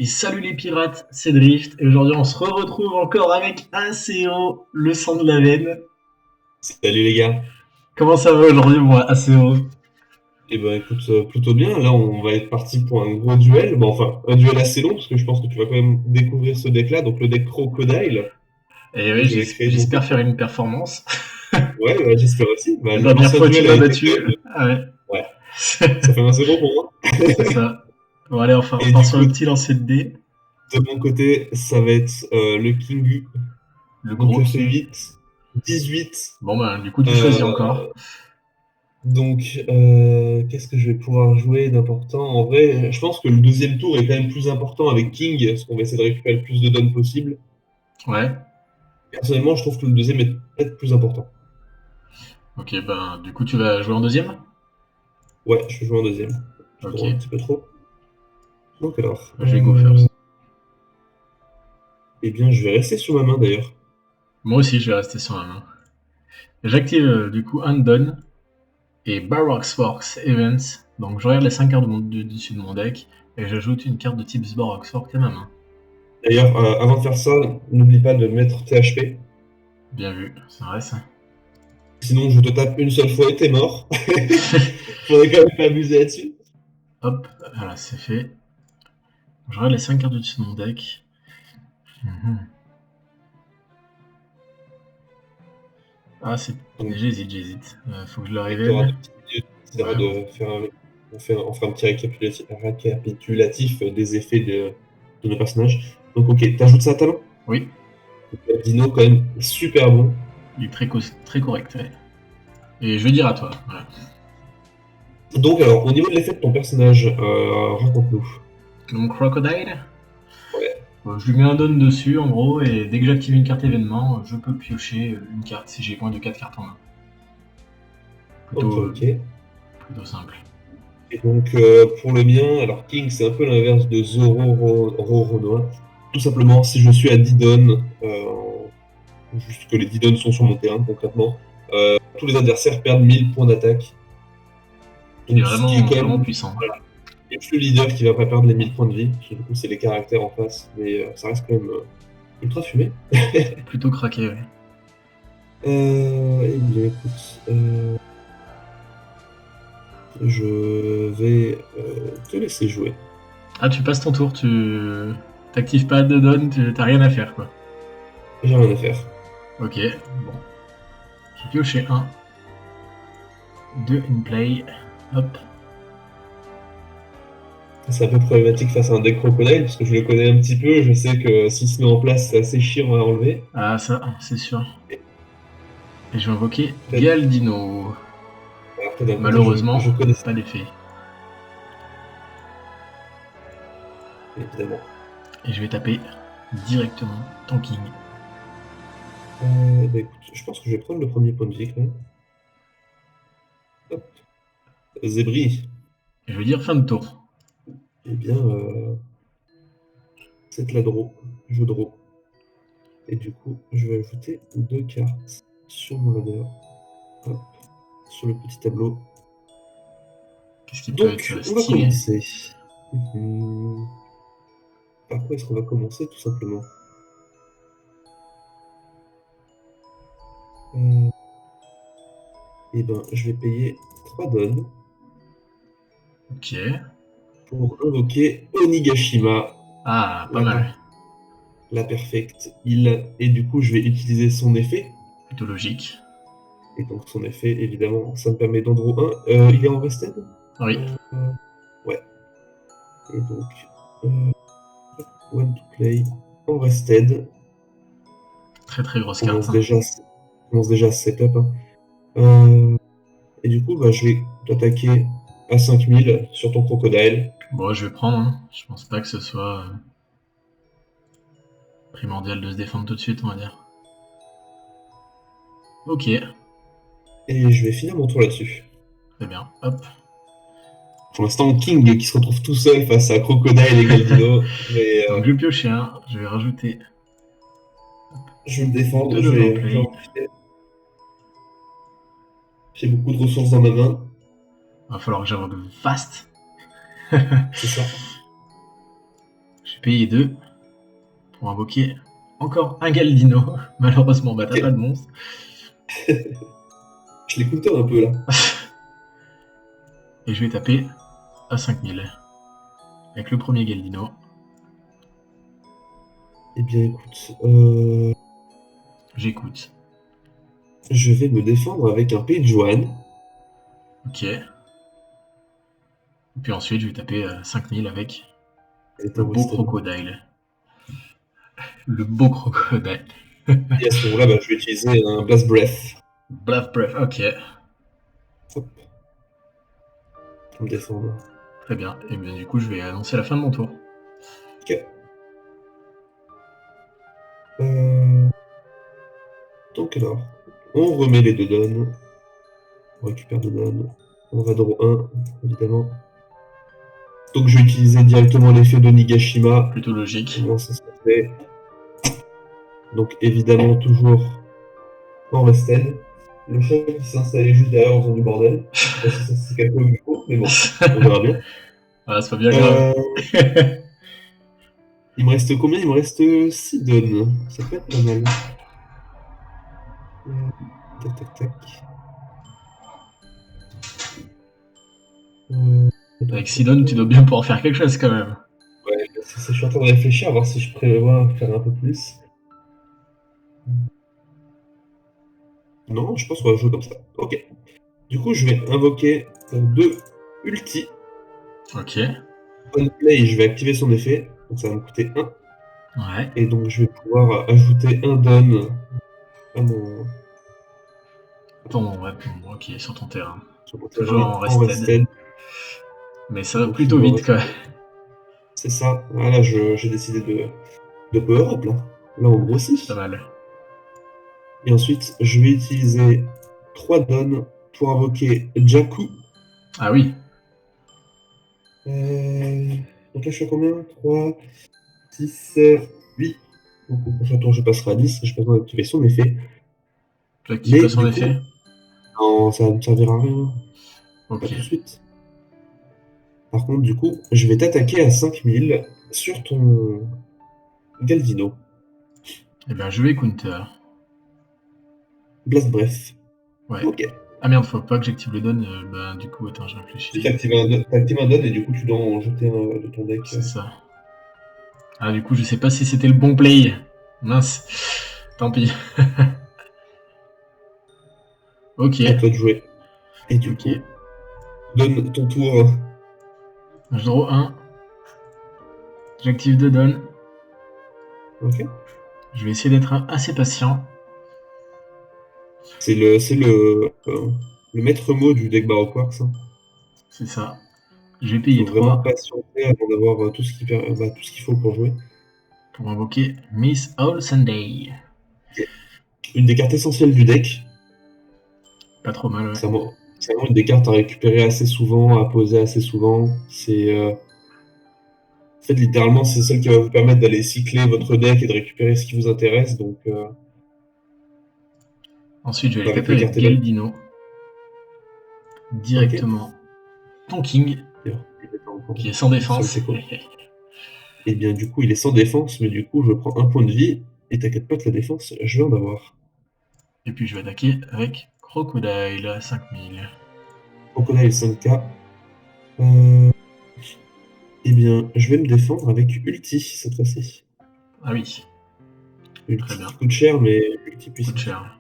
Et salut les pirates, c'est Drift, et aujourd'hui on se retrouve encore avec ACO, le sang de la veine. Salut les gars. Comment ça va aujourd'hui moi, ACO? Eh ben écoute, plutôt bien. Là, on va être parti pour un gros duel. Bon, enfin, un duel assez long, parce que je pense que tu vas quand même découvrir ce deck-là. Donc le deck Crocodile, Et que oui, j'avais créé de mon j'espère faire côté. une performance. Ouais, bah, j'espère aussi. Bah, La dernière l'ancien fois tu duel a m'as été quand battu. même. Ah ouais. Ouais, ça fait 1-0 pour moi. C'est ça. Bon allez, on Et part du sur coup, le petit lancer de dés. de mon côté, ça va être le Kingu. Le Donc gros fait king. 8, 18. Bon ben du coup tu choisis encore. Euh, donc, qu'est-ce que je vais pouvoir jouer d'important? En vrai, je pense que le deuxième tour est quand même plus important avec King, parce qu'on va essayer de récupérer le plus de donnes possible. Ouais. Personnellement, je trouve que le deuxième est peut-être plus important. Ok, ben du coup tu vas jouer en deuxième. Ouais, je vais jouer en deuxième. Je Ok. tourne un petit peu trop. Donc alors, Je vais go first. eh bien, je vais rester sur ma main d'ailleurs. Moi aussi je vais rester sur ma main. J'active du coup Undone et Baroque Forks Events. Donc je regarde les 5 cartes dessus de mon deck et j'ajoute une carte de type Baroque Forks à ma main. D'ailleurs, avant de faire ça, n'oublie pas de mettre THP. Bien vu, c'est vrai ça. Sinon, je te tape une seule fois et t'es mort. Faudrait quand même pas abuser là-dessus. Hop, voilà, c'est fait. Je regarde les 5 cartes dessus de mon deck. Mhm. Ah, c'est. Donc, J'hésite. Faut que je le tu auras révèle. 2 petites minutes. On essaiera Ouais, bon. de faire on fera un petit récapitulatif des effets de nos personnages. Donc, ok, t'ajoutes ça à ta main. Oui, Le Dino, quand même, super bon. il est très correct. Ouais. Et je vais dire à toi. Voilà. Donc, alors, au niveau de l'effet de ton personnage, raconte-nous. Donc, Crocodile, Ouais, je lui mets un don dessus en gros, et dès que j'active une carte événement, je peux piocher une carte si j'ai moins de 4 cartes en main. ok, Plutôt, ok. plutôt simple. Et donc, pour le mien, alors King, c'est un peu l'inverse de Zoro Renoir. Tout simplement, si je suis à 10 dons, juste que les 10 dons sont sur mon terrain, concrètement, tous les adversaires perdent 1000 points d'attaque. Il est Donc, ce qui est quand vraiment même. puissant. Voilà, il y a juste le leader qui va pas perdre les 1000 points de vie, parce que du coup, c'est les caractères en face, mais ça reste quand même ultra fumé. Plutôt craqué, ouais. Eh bien, écoute, je vais te laisser jouer. Ah, tu passes ton tour, tu t'actives pas de don, t'as rien à faire quoi. J'ai rien à faire. Ok, bon. J'ai pioché un, 2 in play. Hop. C'est un peu problématique face à un deck crocodile, parce que je le connais un petit peu, je sais que s'il se met en place, c'est assez chiant à enlever. Ah, ça, c'est sûr. Et Et je vais invoquer peut-être, Galdino. alors que d'un côté, je Malheureusement, connais ça, pas d'effet. évidemment. Et je vais taper directement Tanking. Bah écoute, je pense que je vais prendre le premier point de vie quand même. Hop. Zébri, Et je vais dire fin de tour. eh bien, c'est la draw. Je draw. Et du coup, je vais ajouter 2 cartes sur mon ladder. Hop, sur le petit tableau. Qu'est-ce qui peut Donc, être on va stylé? commencer. Mhm. Par quoi est-ce qu'on va commencer, tout simplement? Euh, eh ben, je vais payer 3 dons Ok. pour invoquer Onigashima, Ah, pas la, mal. la perfecte île. Et du coup, je vais utiliser son effet. Plutôt logique. Et donc, son effet, évidemment, ça me permet d'en draw 1. Il est en rested? Oui. Ouais. Et donc, euh, one to play en rested. Très très grosse On carte. commence déjà, on commence déjà ce setup, hein. Euh, et du coup, bah, je vais t'attaquer à 5000 sur ton crocodile. Bon, je vais prendre. Hein. Je pense pas que ce soit primordial de se défendre tout de suite, on va dire. Ok, Et je vais finir mon tour là-dessus. très bien. Hop. Pour l'instant, King qui se retrouve tout seul face à Crocodile et Galdino. Mais Donc je vais piocher un. Je vais rajouter je vais me défendre, 2 donnes en je vais en play. profiter. J'ai beaucoup de ressources dans ma main. Va falloir que j'invoque fast. C'est ça. payer 2 pour invoquer encore un Galdino. Malheureusement, bah t'as pas de monstre. Je les counter un peu là. Et je vais taper à 5000 avec le premier Galdino. Eh bien écoute, J'écoute. je vais me défendre avec un Page One. Ok. Et puis ensuite, je vais taper 5000 avec le beau crocodile. Le beau crocodile. Et à ce moment-là, bah, je vais utiliser un Blast Breath. Blast Breath, ok. Hop. Pour me défendre. Très bien. Et bien du coup, je vais annoncer la fin de mon tour. Ok. Donc alors, on remet les 2 dons. On récupère 2 dons. On va draw 1, évidemment. Donc je vais utiliser directement l'effet de Nigashima. Plutôt logique. Comment ça se fait? Donc évidemment toujours en rested. Le chat qui s'est installé juste derrière en faisant du bordel. Je sais pas si ça s'est capté au micro, mais bon, on verra bien. Voilà, c'est pas bien grave. Il me reste combien? Il me reste 6 dons. Ça peut être pas mal. Tac tac tac. Avec Sidon, tu dois bien pouvoir faire quelque chose quand même. Ouais, c'est ça, je suis en train de réfléchir à voir si je prévois faire un peu plus. Non, je pense qu'on va jouer comme ça. Ok. Du coup, je vais invoquer 2 ulti. Ok. On play, je vais activer son effet. Donc ça va me coûter 1. Ouais. Et donc je vais pouvoir ajouter un don à mon, Ouais, ok, sur ton terrain. sur mon Toujours terrain en en rested. rested. Mais ça va Donc, plutôt vite quoi. C'est ça. Voilà, j'ai décidé de power up là. Là, on grossit. C'est pas mal. Et ensuite, je vais utiliser 3 dons pour invoquer Jakku. Ah oui. Donc là, je suis à combien? 3, 6, 8. Donc au prochain tour, je passerai à 10. J'ai pas besoin d'activer son effet. Tu actives Mais pas son du effet? coup, non, ça ne me servira à rien. Pas Ok. tout de suite. Par contre, du coup, je vais t'attaquer à 5000 sur ton Galdino. Eh ben je vais counter. Blast Breath. Ouais. Ok. Ah merde, faut pas que j'active le don. Bah du coup, attends, je Si réfléchis. t'actives un don et du coup, tu dois en jeter un de ton deck. C'est ça. Ah du coup, je sais pas si c'était le bon play. Mince. Tant pis. Ok. À toi de jouer. Et du Ok. coup, donne ton tour. Je draw 1. J'active 2 dons. Ok. Je vais essayer d'être assez patient. C'est le maître mot du deck Baroque Quartz. Hein. C'est ça. Je vais Il payer faut vraiment 3 patienter avant d'avoir tout ce qu'il faut pour jouer. pour invoquer Miss All Sunday. Une des cartes essentielles du deck. Pas trop mal, ouais. C'est vraiment une des cartes à récupérer assez souvent, à poser assez souvent. En fait, littéralement, c'est celle qui va vous permettre d'aller cycler votre deck et de récupérer ce qui vous intéresse. Donc, Ensuite, je vais aller avec taper les avec cartes évaluées. Galdino. Ok. Directement. Ton King, D'ailleurs, il est qui est sans sur le défense. Teco. Et bien, du coup, il est sans défense, mais du coup, je prends un point de vie. Et t'inquiète pas que la défense, je vais en avoir. Et puis je vais attaquer avec Crocodile à 5000. Crocodile 5K. Eh bien, je vais me défendre avec Ulti cette fois-ci. Ah oui, très Ulti bien. qui coûte cher, mais Ulti Coûte puissant. cher.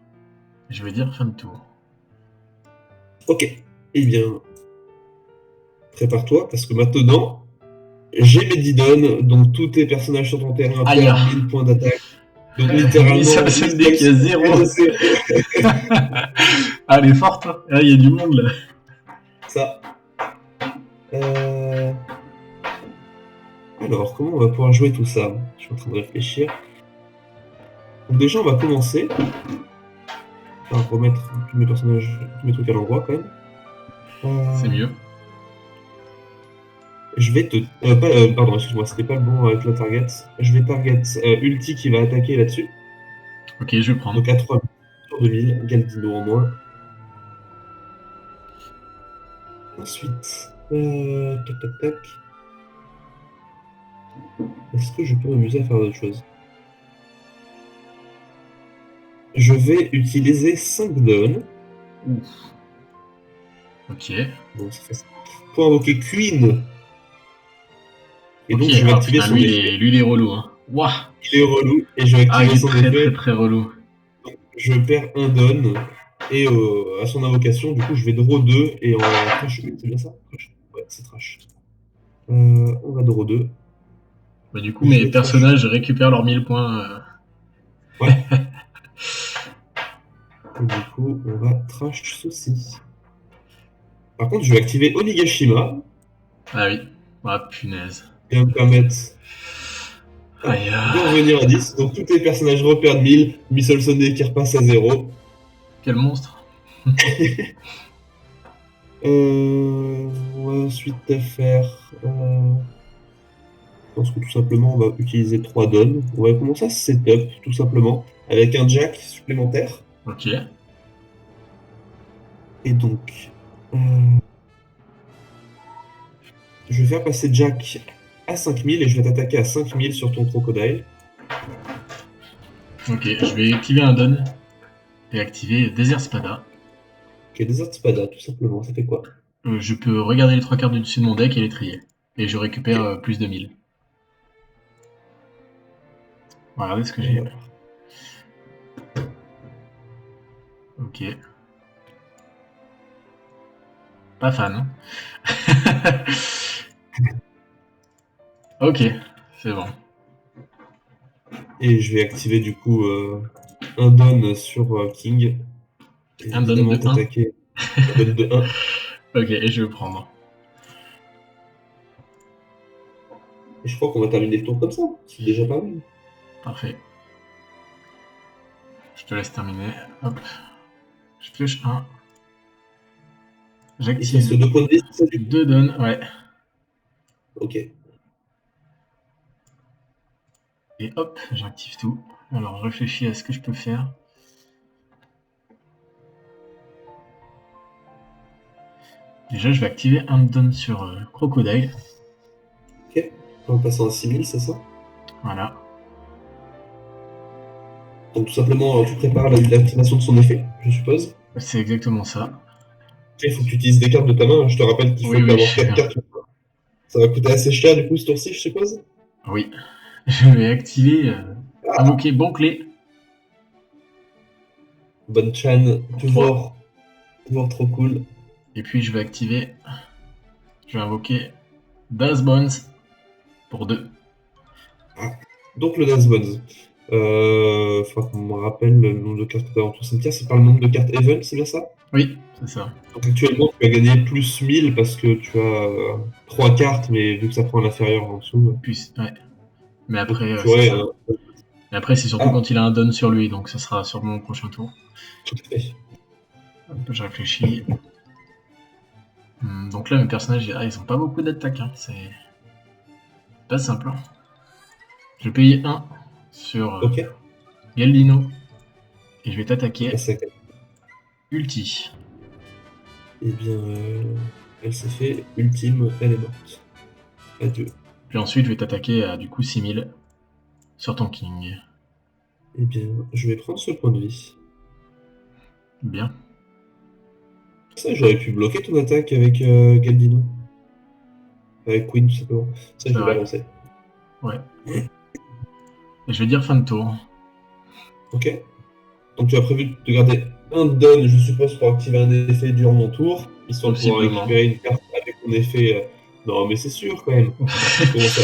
Je vais dire fin de tour. Ok. Eh bien, prépare-toi, parce que maintenant, j'ai mes 10 dons, donc tous tes personnages sur ton terrain Aïe. perdent 1000 points d'attaque. Donc Mais ça littéralement, se Miss dès qu'il y a 0. Ah, elle est forte, hein. Ah, il y a du monde là. Ça. Alors, comment on va pouvoir jouer tout ça? Je suis en train de réfléchir. Donc déjà, on va commencer par remettre tous mes personnages, tous mes trucs à l'endroit quand même. C'est mieux. Je vais te... pardon, excuse-moi, c'était pas le bon avec la target. Je vais target Ulti qui va attaquer là-dessus. Ok, je vais prendre. Donc à 3 sur 2000, Galdino en moins. Ensuite, tac tac tac. Est-ce que je peux m'amuser à faire d'autres choses? Je vais utiliser 5 dons. Ouf. Ok. Donc ça fait ça. Pour invoquer Queen. Et Ok, donc je vais ah activer putain, son effet. lui il est relou, hein. Ouah. Il est relou. Et je vais Ah, il activer est son très très effet. très relou. Je perds un don. Et à son invocation, du coup, je vais draw 2 et en trash. C'est bien ça? Trash. Ouais, c'est trash. On va draw 2. Bah, du coup, Je mes vais trash. personnages récupèrent leurs 1000 points. Ouais. Et du coup, on va trash ceci. Par contre, je vais activer Onigashima. Ah oui. Ah punaise. Qui va me permettre Aïe. de revenir à 10. Donc tous les personnages repèrent 1000. Missile Sunday qui repasse à 0. Quel monstre. On va ensuite faire. Je pense que tout simplement, on va utiliser 3 dons. On va commencer à setup, tout simplement, avec un jack supplémentaire. Ok. Et donc, je vais faire passer jack à 5000 et je vais t'attaquer à 5000 sur ton crocodile. Ok, je vais activer un don et activer Desert Spada. Ok, Desert Spada, tout simplement. Ça fait quoi? Je peux regarder les 3 cartes du dessus de mon deck et les trier. Et je récupère plus de 1000. On va regarder ce que j'ai. Alors, Ok. Pas fan. Hein. Ok, c'est bon. et je vais activer du coup un don sur King. Et Un don évidemment, de 1. t'attaquer un don de 1. Ok, et je vais le prendre. Et je crois qu'on va terminer le tour comme ça. C'est déjà pas mal. Parfait. Je te laisse terminer. Hop. Je pioche 1. Il te reste J'active 2 points de vie, c'est ça du coup? 2 dons. Ouais. Ok. Et hop, j'active tout. Alors, je réfléchis à ce que je peux faire. Déjà, je vais activer un don sur Crocodile. Ok. En passant à 6000, c'est ça? Voilà. Donc tout simplement, tu prépares l'activation de son effet, je suppose. C'est exactement ça. Il faut que tu utilises des cartes de ta main. Je te rappelle qu'il faut Oui, oui, je avoir sais 4 bien. cartes. Ça va coûter assez cher du coup ce tour-ci, je suppose. Oui. Je vais activer invoquer Banclé. Bonne Chan, Pour 3. toujours trop cool. Et puis, je vais activer. Je vais invoquer Das Bones pour 2. Donc le Das Bones. Faudra qu'on me rappelle le nombre de cartes que tu as dans ton cimetière. C'est pas le nombre de cartes Even, c'est bien ça? Oui, c'est ça. Donc actuellement, tu as gagné plus 1000 parce que tu as 3 cartes, mais vu que ça prend l'inférieur en dessous. Puis, ouais. Mais Donc après, tu c'est aurais. ça. Mais après, c'est surtout Ah, quand il a un don sur lui, donc ça sera sur mon prochain tour. tout à fait. Hop, je réfléchis. Donc là, mes personnages, ils ont pas beaucoup d'attaques. Hein. C'est pas simple. Hein. Je vais payer 1 sur Ok. Galdino. Et je vais On t'attaquer. passe à 4. Ulti. Eh bien, elle s'est fait. Ultime, elle est morte. Adieu. Puis ensuite, je vais t'attaquer à du coup 6000 sur ton King. Eh bien, je vais prendre ce point de vie. Bien. Ça, j'aurais pu bloquer ton attaque avec Galdino. Avec Queen, tout simplement. Ça, C'est je vais vrai. balancer. Ouais. Et je vais dire fin de tour. Ok. Donc, tu as prévu de garder un don, je suppose, pour activer un effet durant mon tour, histoire de pouvoir Possiblement. récupérer une carte avec mon effet. Non, mais c'est sûr, quand même. Comment ça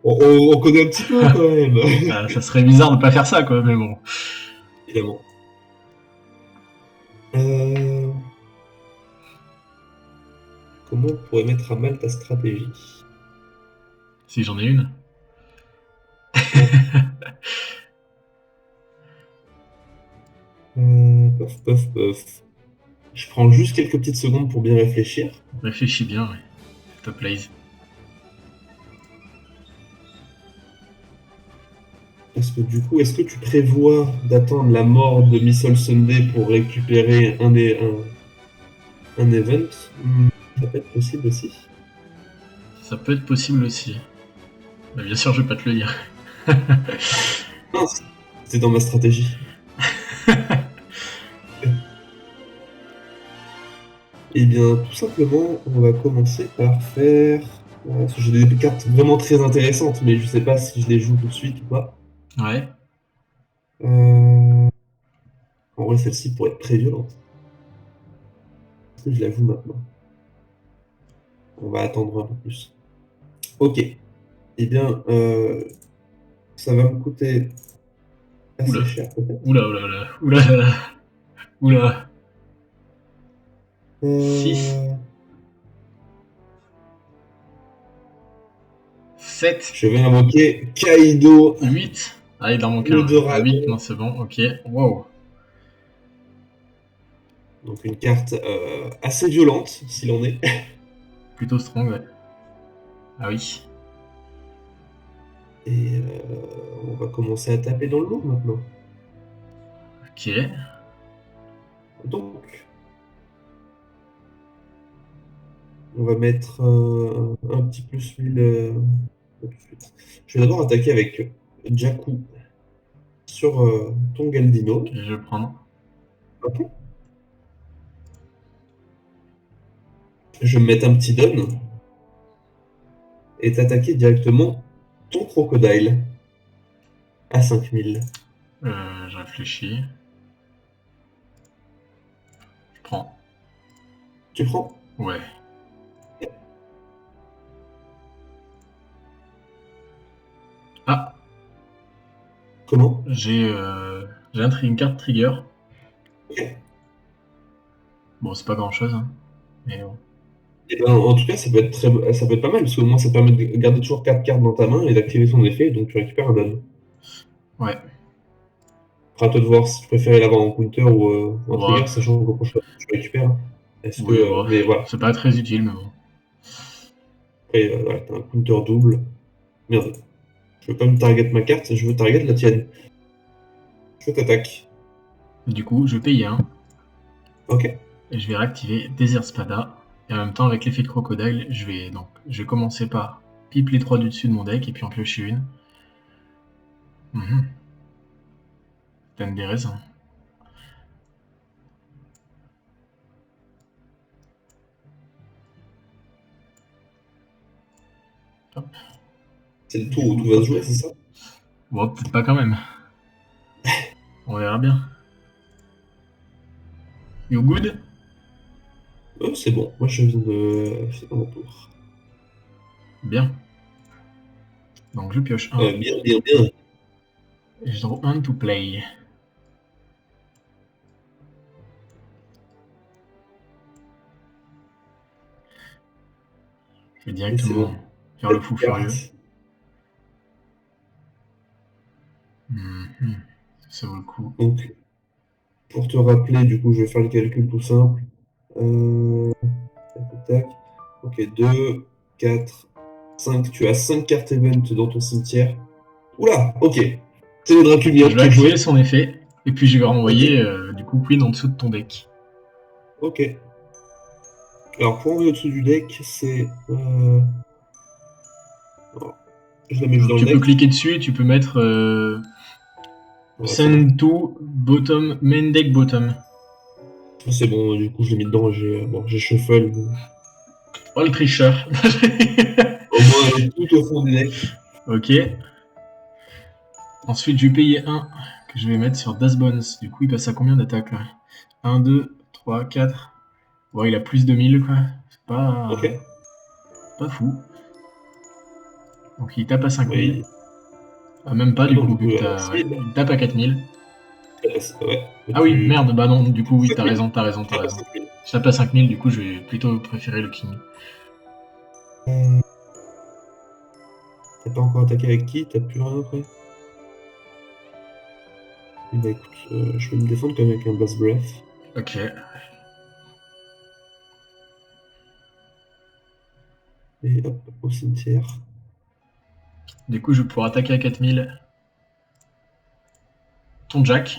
on connaît un petit peu, quand même. Ça serait bizarre de pas faire ça, quoi, mais bon. Évidemment. Comment on pourrait mettre à mal ta stratégie? Si j'en ai une. Puff, puff, puff. Je prends juste quelques petites secondes pour bien réfléchir. Réfléchis bien, ouais. Top plays. Parce que du coup, est-ce que tu prévois d'attendre la mort de Missile Sunday pour récupérer un event? Ça peut être possible aussi. Ça peut être possible aussi. Bah, bien sûr, je vais pas te le dire. Non, c'était dans ma stratégie. Eh bien, tout simplement, on va commencer par faire... parce que j'ai des cartes vraiment très intéressantes, mais je sais pas si je les joue tout de suite ou pas. Ouais. En vrai, celle-ci pourrait être très violente. Est-ce que je la joue maintenant? On va attendre un peu plus. Ok. Eh bien, ça va me coûter Oula. assez cher peut-être. Oula, oula, oula. Oula, oula. Oula. 6, Euh, 7, Je vais invoquer Kaido, 8. Ah, il en manque le un. Ah, dragon. 8, non, c'est bon, ok. Wow. Donc une carte assez violente, s'il en est. Plutôt strong, ouais. Ah oui. Et on va commencer à taper dans le lourd maintenant. Ok. Donc, on va mettre un petit plus 1000 tout de suite. Je vais d'abord attaquer avec Jakku sur ton Ok, Galdino. je vais prendre. Ok. Je vais me mettre un petit Don et t'attaquer directement ton Crocodile à 5000. Je réfléchis. Je prends. Tu prends? Ouais. Ah, Comment? j'ai une carte trigger. Ok. Bon, c'est pas grand chose, hein. Mais bon. Eh ben, en tout cas, ça peut être pas mal, parce qu'au moins ça te permet de garder toujours 4 cartes dans ta main et d'activer son effet, donc tu récupères un Don. Ouais. Après, à toi de voir si tu préférais l'avoir en counter ou en Ouais. trigger, sachant qu'au prochain tu récupères. Est-ce que, Oui, bon. mais voilà, C'est pas très utile, mais bon. après, voilà, t'as un counter double. Merde, je veux pas me target ma carte, je veux target la tienne. Je t'attaque. Du coup, je vais payer un. Ok. Et je vais réactiver Desert Spada. Et en même temps, avec l'effet de crocodile, je vais commencer par pipe les 3 du dessus de mon deck et puis en piocher une. T'as des raisins. Hop. C'est le tour Du où coup, tout va se hop. jouer, c'est ça? Bon, peut-être pas quand même. On verra bien. You good? C'est bon, moi je viens de finir mon tour. Bien. Donc je pioche un. Bien, bien, bien. Et je draw un to play. Je vais Et c'est directement bon. faire le Cette fou furieux. carte. Mhm. Ça vaut le coup. Donc, pour te rappeler, du coup, je vais faire le calcul tout simple. Tac, tac. Ok, 2, 4, 5. Tu as 5 cartes event dans ton cimetière. Oula, ok. C'est le Dracumia Je vais qui est activer joué. son effet. Et puis je vais Ok, renvoyer du coup Queen en dessous de ton deck. ok. Alors, pour enlever au-dessous du deck, c'est... alors, je la mets juste Donc dans le tu peux deck. cliquer dessus et tu peux mettre Ouais, c'est bon. Send to bottom, main deck bottom. C'est bon, du coup, je l'ai mis dedans. J'ai shuffle. Oh le tricheur. Au moins, elle est tout au fond du deck. Ok. Ensuite je vais payer un que je vais mettre sur Das Bones. Du coup il passe à combien d'attaques là? 1, 2, 3, 4. Bon il a plus de 1000 quoi. C'est Ok. pas fou. Donc il tape à 5000. Oui. Ah, même pas Ah du non, coup du vu coup, que t'as... Ouais, 6000. il tape à 4000. Ouais. Mais Ah oui, tu... merde, bah non, du coup, oui, t'as 7000. raison, t'as raison, Tu t'as tapes à raison. 5000. Je tape à 5000, du coup, je vais plutôt préférer le king. T'as pas encore attaqué avec qui? T'as plus rien après? Eh bah écoute, je vais me défendre quand même avec un Blast Breath. Ok. Et hop, au cimetière. Du coup, je vais pouvoir attaquer à 4000 ton Jack.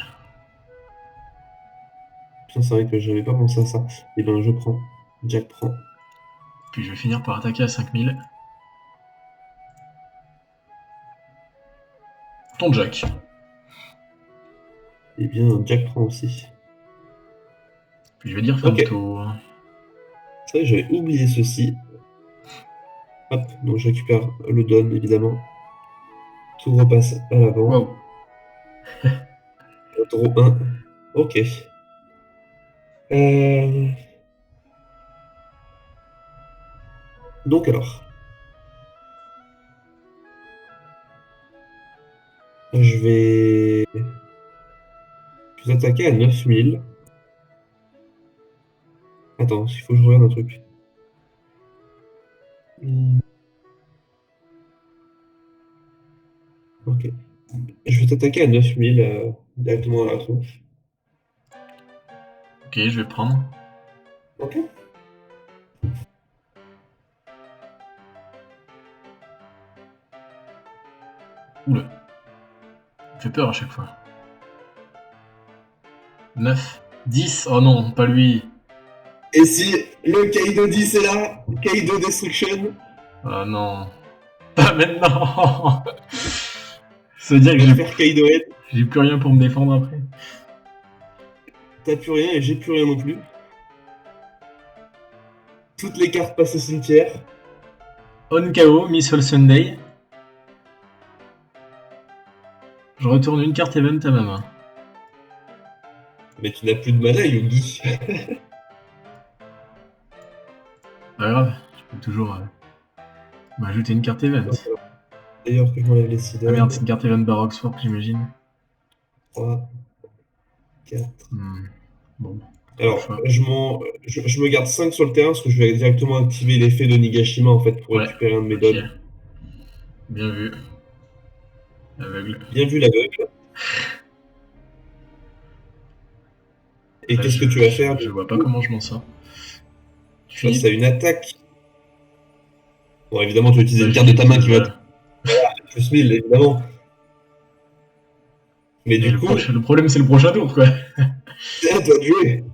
Putain, c'est vrai que j'avais pas pensé à ça. Et ben je prends. Jack prend. Puis je vais finir par attaquer à 5000. Ton Jack. Eh bien, Jack prend aussi. Puis je vais dire fin Ok. de tour. C'est vrai, j'avais oublié ceci. Hop, donc je récupère le don, évidemment. Tout repasse à l'avant. Wow. Draw 1. Ok. Euh, Donc alors, je vais vous attaquer à 9000. Attends, il faut que je regarde un truc. Ok. Je vais t'attaquer à 9000 directement à la tronche. Ok, je vais prendre. Ok. Oula. Il me fait peur à chaque fois. 9. 10. Oh non, pas lui. Et si le Kaido 10 est là, Kaido Destruction, Oh non. Pas maintenant. Ça veut dire on que va faire Kaido Head. j'ai plus rien pour me défendre après. T'as plus rien et j'ai plus rien non plus. Toutes les cartes passent au cimetière. On KO, Miss All Sunday. Je retourne une carte event à ma main. Mais tu n'as plus de mana, Yugi. Pas grave, je peux toujours m'ajouter une carte event. D'ailleurs que je m'enlève les Ah Sidon. merde, c'est une carte event Baroque Sword, j'imagine. 3, 4. Bon, Alors, choix. je me garde 5 sur le terrain parce que je vais directement activer l'effet de Nigashima en fait pour Ouais, récupérer un de mes ok. dons. Bien vu. Aveugle. Bien vu l'aveugle. Et Là, qu'est-ce que tu vas faire je du vois pas coup, comment je m'en sors. face à une attaque? Bon, évidemment, tu vas utiliser Bah, une carte de ta main j'utilise. qui va te plus 1000, évidemment. Mais Et du coup, le problème, c'est le prochain tour, quoi. c'est à toi de jouer.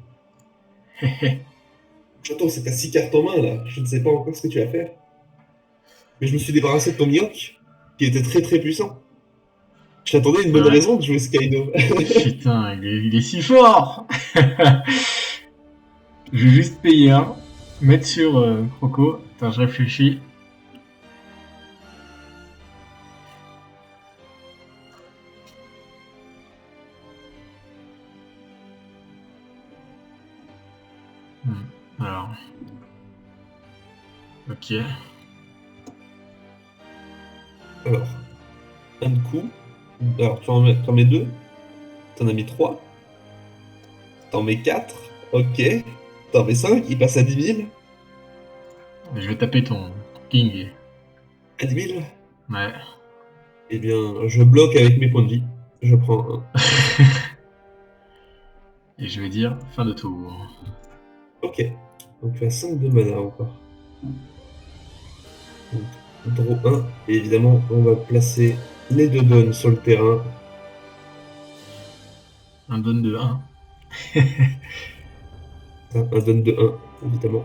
J'entends, c'est ta 6 cartes en main là. Je ne sais pas encore ce que tu vas faire. Mais je me suis débarrassé de ton Mihawk, qui était très très puissant. J'attendais une bonne Ouais. raison de jouer ce Kaido. Putain, il est si fort. Je vais juste payer un. Mettre sur Croco. Attends, je réfléchis. Alors. Ok. Alors, un coup. Alors, t'en mets 2. T'en as mis 3. T'en mets 4. Ok. T'en mets 5. Il passe à 10 000. Je vais taper ton King. À 10 000. Ouais. Eh bien, je bloque avec mes points de vie. Je prends un. Et je vais dire fin de tour. Ok. Donc tu as 5 de mana encore. Donc, draw 1. Et évidemment, on va placer les deux dons sur le terrain. Un don de 1. Un don de 1, évidemment.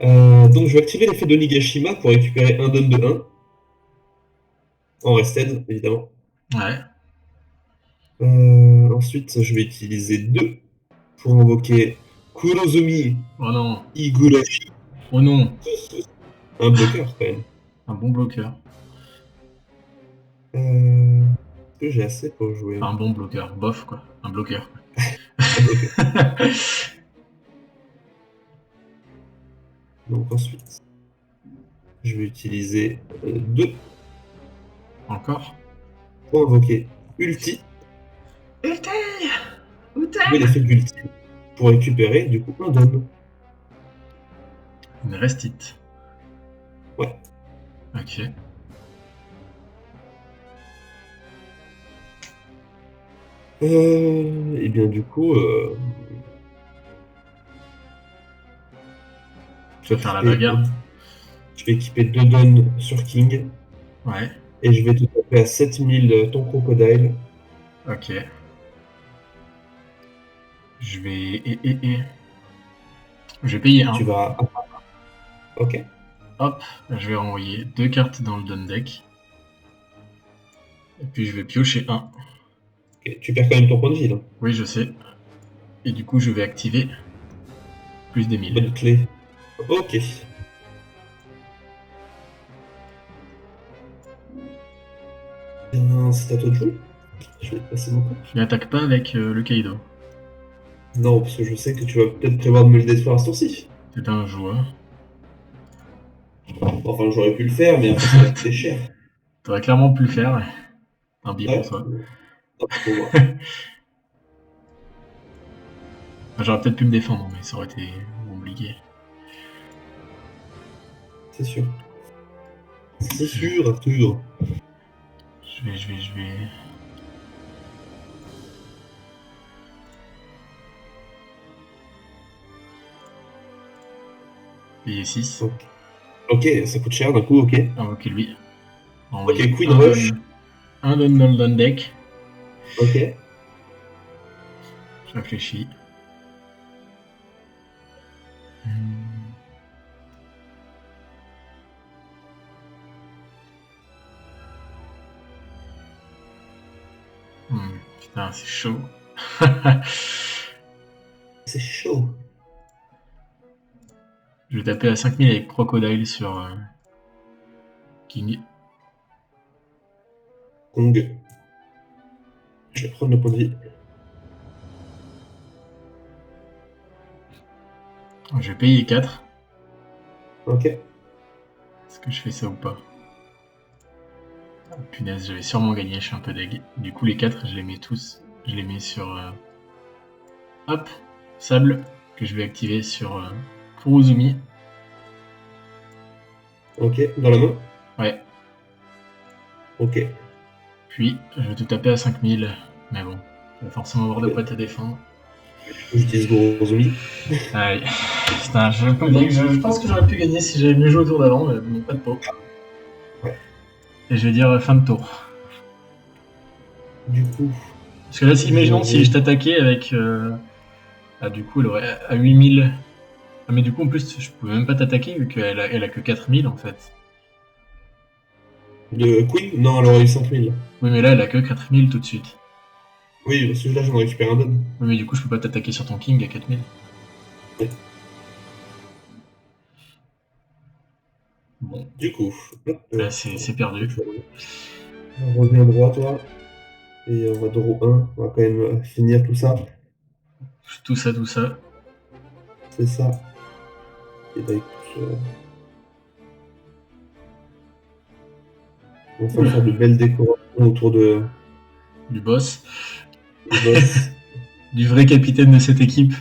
Donc je vais activer l'effet de Nigashima pour récupérer un don de 1. En rested, évidemment. Ouais. Ensuite, je vais utiliser 2 pour invoquer Kurozumi Oh non. Higurashi. Oh non. Un bloqueur, quand même. Un bon bloqueur. Est-ce que j'ai assez pour jouer Enfin, un bon bloqueur. Bof, quoi. Un bloqueur. un bloqueur? Donc ensuite, je vais utiliser 2 Encore. pour invoquer Ulti. Ulti. Jouer l'effet d'Ulti pour récupérer du coup un don. Une restite. Ouais. Ok. Et bien du coup, Tu vas faire la bagarre. je vais équiper 2 dons sur King. Ouais. Et je vais te taper à 7000 ton crocodile. Ok. Je vais. Je vais payer un. Tu vas. Ok. Hop. Je vais renvoyer 2 cartes dans le don deck. Et puis je vais piocher 1. Ok, tu perds quand même ton point de vie, là. Oui, je sais. Et du coup, je vais activer plus des 1000. Bonne clé. Ok. Bien, c'est à toi de jouer. Je vais te passer mon tour. Il n'attaque pas avec le Kaido. Non, parce que je sais que tu vas peut-être prévoir de me le détruire à ce tour-ci. C'est un joueur. Enfin, j'aurais pu le faire, mais après, ça va coûter cher. T'aurais clairement pu le faire. Un billet pour Ouais. toi. Non, pour moi. J'aurais peut-être pu me défendre, mais ça aurait été compliqué. C'est sûr. C'est sûr, Arthur. Je vais. Payer 6. Ok, ça coûte cher d'un coup, ok. Invoquer lui. Ok, Queen Rush. Un don dans le deck. Ok. Je réfléchis. Putain, c'est chaud. C'est chaud. Je vais taper à 5000 avec Crocodile sur King. Kong. Je vais prendre le point de vie. Je vais payer 4. Ok. Est-ce que je fais ça ou pas? Oh, punaise, j'avais sûrement gagné, je suis un peu deg. Du coup, les 4, je les mets tous. Je les mets sur... hop, sable, que je vais activer sur Kurozumi. Ok, dans la main. Ouais. Ok. Puis, je vais te taper à 5000. Mais bon, il va forcément avoir de quoi te défendre. J'utilise Kurozumi. Allez. Putain, je pense que j'aurais pu gagner si j'avais mieux joué au tour d'avant, mais bon, pas de peau. Ouais. Et je vais dire fin de tour. Du coup... Parce que là, imaginons si je t'attaquais avec... Ah, du coup, elle aurait à 8000... Ah, mais du coup, en plus, je pouvais même pas t'attaquer, vu qu'elle a que 4000, en fait. De Queen? Non, elle aurait eu 5000. Oui, mais là, elle a que 4000 tout de suite. Oui, parce que là, j'en récupère un don. Oui, mais du coup, je peux pas t'attaquer sur ton King à 4000. Ouais. Bon. Du coup... Là, c'est perdu. On revient droit, toi. Et on va draw 1. On va quand même finir tout ça. Tout ça. C'est ça. Et bah écoute... on va faire de belles décorations autour de... Du boss. du boss. Du vrai capitaine de cette équipe.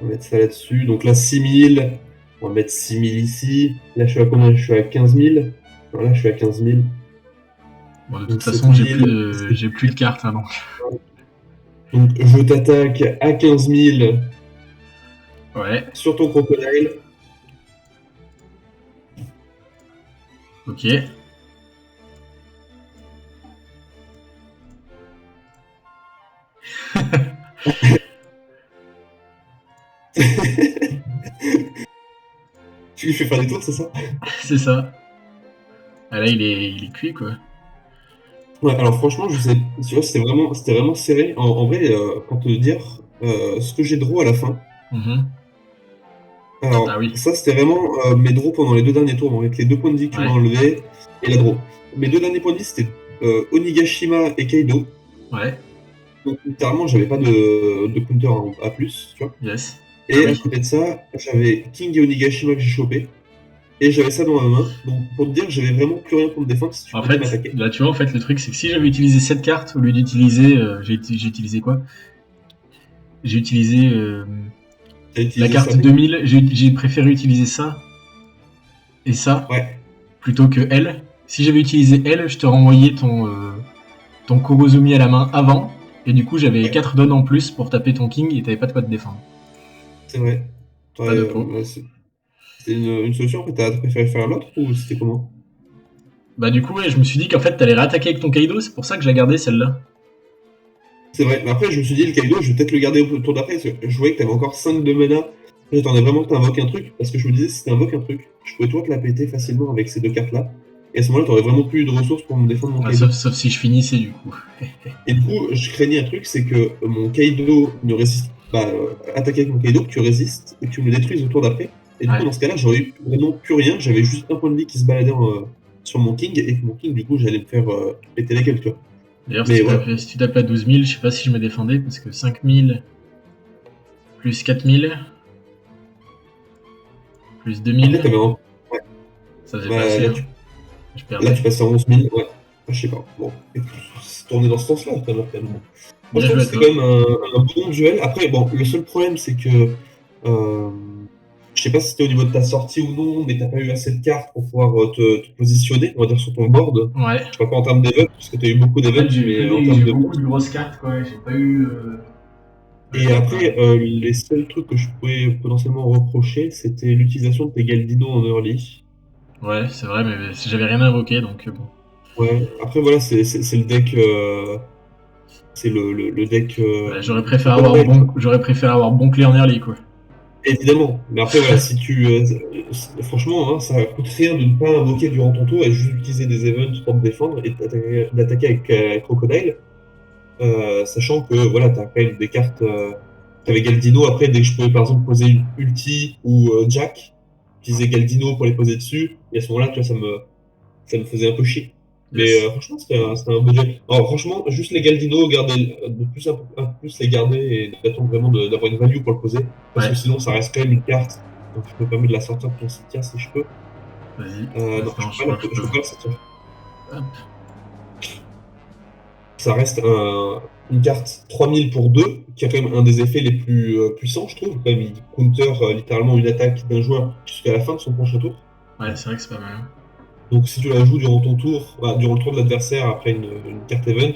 On va mettre ça là-dessus. Donc là, 6000. On va mettre 6000 ici. Là, je suis à combien? Je suis à 15 000. Non, là, je suis à 15 000. Bon, de toute façon, j'ai plus de cartes, hein, donc. Donc, je t'attaque à 15 000. Ouais. Sur ton crocodile. Ok. Tu lui fais faire des tours, c'est ça? C'est ça. Ah, là, il est cuit, quoi. Ouais, alors franchement, je sais, tu vois, c'était vraiment serré. En vrai, pour te dire, ce que j'ai draw à la fin. Alors, Ah oui. ça, c'était vraiment mes draws pendant les 2 derniers tours, avec les 2 points de vie que tu m'as enlevé et la draw. Mes 2 derniers points de vie, c'était Onigashima et Kaido. Ouais. Donc, littéralement, j'avais pas de counter à plus, tu vois. Yes. Et à côté de ça, j'avais King et Onigashima que j'ai chopé. Et j'avais ça dans ma main. Donc, pour te dire, j'avais vraiment plus rien pour me défendre si tu pouvais m'attaquer. Là, tu vois, en fait, le truc, c'est que si j'avais utilisé cette carte, au lieu d'utiliser... j'ai utilisé quoi? J'ai utilisé... la carte 2000. J'ai préféré utiliser ça. Et ça. Ouais. Plutôt que elle. Si j'avais utilisé elle, je te renvoyais ton Kurozumi à la main avant. Et du coup, j'avais 4 dons en plus pour taper ton King et t'avais pas de quoi te défendre. C'est vrai. Pas de peau. C'est une solution, en fait, t'as préféré faire l'autre ou c'était comment? Bah du coup, ouais, je me suis dit qu'en fait, t'allais réattaquer avec ton Kaido, c'est pour ça que je l'ai gardé celle-là. C'est vrai, mais après, je me suis dit, le Kaido, je vais peut-être le garder au tour d'après, parce que je voyais que t'avais encore 5 de mana. J'attendais vraiment que t'invoques un truc, parce que je me disais, si t'invoques un truc, je pouvais toi te la péter facilement avec ces 2 cartes-là. et à ce moment-là, t'aurais vraiment plus de ressources pour me défendre mon Kaido. Sauf si je finissais du coup. Et du coup, je craignais un truc, c'est que mon Kaido ne résiste pas, attaquer avec mon Kaido, que tu résistes et que tu me le détruises au tour d'après. Et du coup, dans ce cas-là, j'aurais eu vraiment plus rien, j'avais juste un point de vie qui se baladait sur mon King, et que mon King, du coup, j'allais me faire péter la gueule, tu vois. D'ailleurs, si tu tapes à 12 000, je sais pas si je me défendais, parce que 5 000 plus 4 000 plus 2 000, Après, ça faisait pas assez. Je perdais. Là, tu passes à 11 000, ouais. Je sais pas. Bon, c'est tourné dans ce sens-là, quand même. Moi, je trouve que c'était quand même un bon duel. Après, bon, le seul problème, c'est que je sais pas si c'était au niveau de ta sortie ou non, mais t'as pas eu assez de cartes pour pouvoir te positionner, on va dire, sur ton board. Ouais. Je sais pas quoi en termes d'events, parce que t'as eu beaucoup d'events, mais en termes de beaucoup de grosses cartes, quoi. J'ai pas eu. Et après, les seuls trucs que je pouvais potentiellement reprocher, c'était l'utilisation de tes Galdino en early. Ouais, c'est vrai, mais j'avais rien invoqué, donc bon. Ouais, après, voilà, c'est le deck. C'est le deck. J'aurais préféré avoir bon clé en early, quoi. Évidemment, mais après, voilà, si tu. Franchement, hein, ça coûte rien de ne pas invoquer durant ton tour et juste utiliser des events pour te défendre et d'attaquer avec Crocodile. Sachant que voilà, t'as quand même des cartes. T'avais Galdino, après, dès que je pouvais par exemple poser une ulti ou Jack, j'utilisais Galdino pour les poser dessus, et à ce moment-là, tu vois, ça me faisait un peu chier. Mais franchement, c'était un beau duel. Alors, franchement, juste les Galdino, garder, de plus en plus les garder et d'attendre vraiment d'avoir une value pour le poser. Parce que sinon, ça reste quand même une carte. Donc, je me permets de la sortir de ton cimetière si je peux. Vas-y. Non, je peux pas la sortir. Hop. Ça reste une carte 3000 pour 2, qui a quand même un des effets les plus puissants, je trouve. Quand même, il counter littéralement une attaque d'un joueur jusqu'à la fin de son prochain tour. Ouais, c'est vrai que c'est pas mal. Donc si tu la joues durant ton tour, durant le tour de l'adversaire, après une carte event,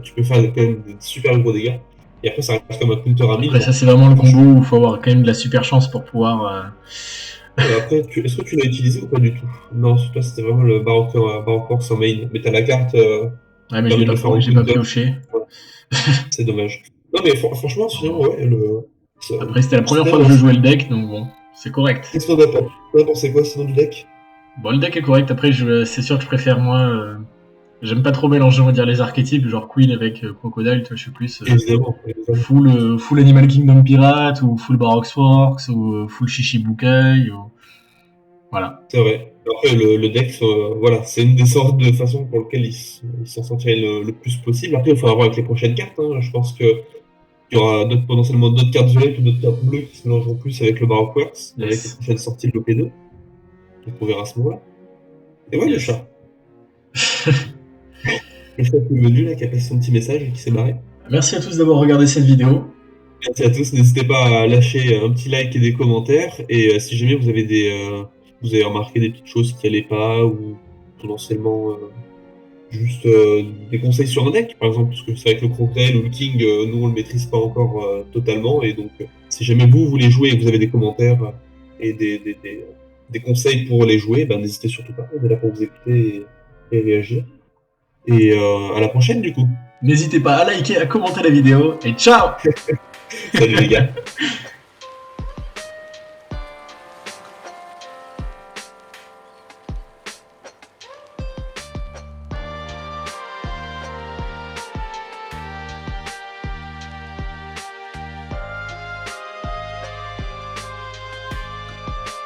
tu peux faire quand même des super gros dégâts. Et après, ça reste comme un counter à 1000. Après, ça, c'est vraiment le combo où il faut avoir quand même de la super chance pour pouvoir. Après, est-ce que tu l'as utilisé ou pas du tout? Non, toi, c'était vraiment le Baroque Works en main. Mais t'as la carte. Ouais, mais j'ai pas pioché. C'est dommage. Non, mais franchement, sinon, ouais. Après, c'était la première fois que je jouais le deck, donc bon, c'est correct. Qu'est-ce qu'on a pensé quoi sinon du deck? Bon, le deck est correct. Après, c'est sûr que je préfère moi. J'aime pas trop mélanger, on va dire, les archétypes, genre Queen avec Crocodile, toi, je suis plus évidemment. Full Animal Kingdom Pirate, ou full Baroque Forks, ou full Shichibukai, ou... Voilà. C'est vrai. Après, le deck, voilà, c'est une des sortes de façons pour lesquelles il s'en sortirait le plus possible. Après, il faudra voir avec les prochaines cartes. Hein. Je pense qu'il y aura potentiellement d'autres cartes violettes ou d'autres cartes bleues qui se mélangeront plus avec le Baroque Works, avec les prochaines sorties de l'OP2. Donc on verra à ce moment-là. Et ouais, le chat. Le chat qui est venu, là, qui a passé son petit message et qui s'est barré. Merci à tous d'avoir regardé cette vidéo. Merci à tous. N'hésitez pas à lâcher un petit like et des commentaires. Et si jamais vous avez remarqué des petites choses qui n'allaient pas ou potentiellement juste des conseils sur un deck, par exemple, parce que c'est avec le Crocodile ou le King, nous on le maîtrise pas encore totalement. Et donc, si jamais vous voulez jouer et que vous avez des commentaires et des conseils pour les jouer, ben, n'hésitez surtout pas. On est là pour vous écouter et réagir. Et à la prochaine, du coup. N'hésitez pas à liker, à commenter la vidéo, et ciao. Salut les gars.